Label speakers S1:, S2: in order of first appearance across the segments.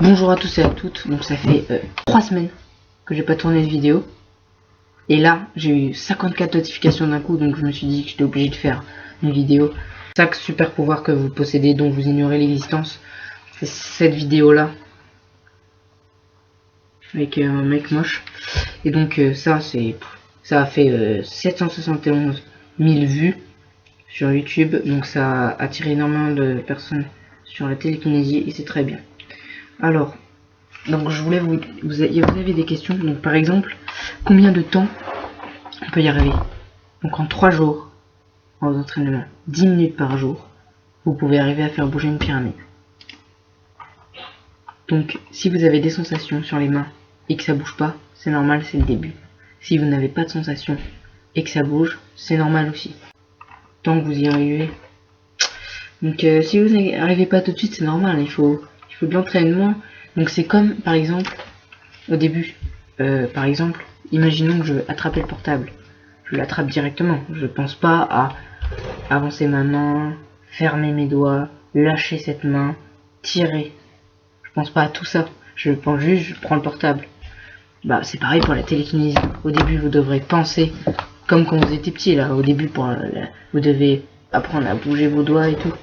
S1: Bonjour à tous et à toutes, donc ça fait 3 semaines que j'ai pas tourné de vidéo. Et là, j'ai eu 54 notifications d'un coup, donc je me suis dit que j'étais obligé de faire une vidéo. Chaque super pouvoir que vous possédez, dont vous ignorez l'existence, c'est cette vidéo-là. Avec un mec moche. Et donc ça a fait 771 000 vues sur YouTube. Donc ça a attiré énormément de personnes sur la télékinésie et c'est très bien. Alors, donc je voulais vous avez des questions. Donc par exemple, combien de temps on peut y arriver? Donc en 3 jours, en entraînement, 10 minutes par jour, vous pouvez arriver à faire bouger une pyramide. Donc si vous avez des sensations sur les mains et que ça bouge pas, c'est normal, c'est le début. Si vous n'avez pas de sensations et que ça bouge, c'est normal aussi. Tant que vous y arrivez. Donc si vous n'y arrivez pas tout de suite, c'est normal, il faut de l'entraînement. Donc c'est comme par exemple au début, par exemple, imaginons que je veux attraper le portable. Je l'attrape directement, je pense pas à avancer ma main, fermer mes doigts, lâcher cette main, tirer. Je pense pas à tout ça, je pense juste, je prends le portable. Bah c'est pareil pour la télékinésie. Au début vous devrez penser comme quand vous étiez petit là. Au début vous devez apprendre à bouger vos doigts et tout.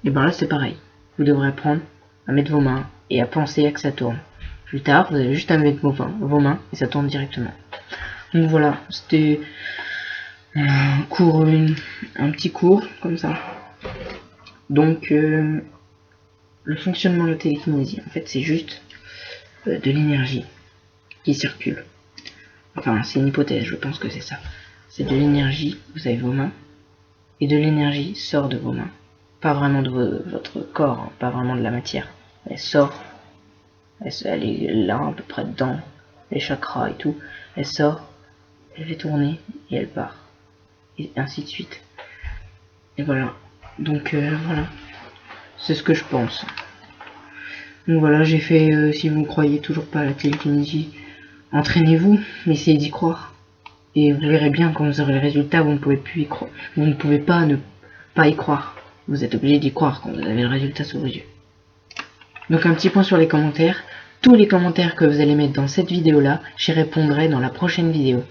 S1: Et ben là c'est pareil. Vous devrez apprendre à mettre vos mains et à penser à que ça tourne. Plus tard vous avez juste à mettre vos mains et ça tourne directement. Donc voilà, c'était un petit cours comme ça. Donc le fonctionnement de la télékinésie, en fait c'est juste de l'énergie qui circule. Enfin, c'est une hypothèse, je pense que c'est ça. C'est de l'énergie, vous avez vos mains, et de l'énergie sort de vos mains. Pas vraiment de votre corps, hein, pas vraiment de la matière. Elle sort, elle est là, à peu près dedans, les chakras et tout. Elle sort, elle fait tourner, et elle part. Et ainsi de suite. Et voilà. Donc, voilà. C'est ce que je pense. Donc voilà, j'ai fait, si vous ne croyez toujours pas à la télékinésie, entraînez-vous, essayez d'y croire. Et vous verrez bien quand vous aurez le résultat, vous ne pouvez plus y croire. Vous ne pouvez pas ne pas y croire. Vous êtes obligé d'y croire quand vous avez le résultat sous vos yeux. Donc un petit point sur les commentaires. Tous les commentaires que vous allez mettre dans cette vidéo là, j'y répondrai dans la prochaine vidéo.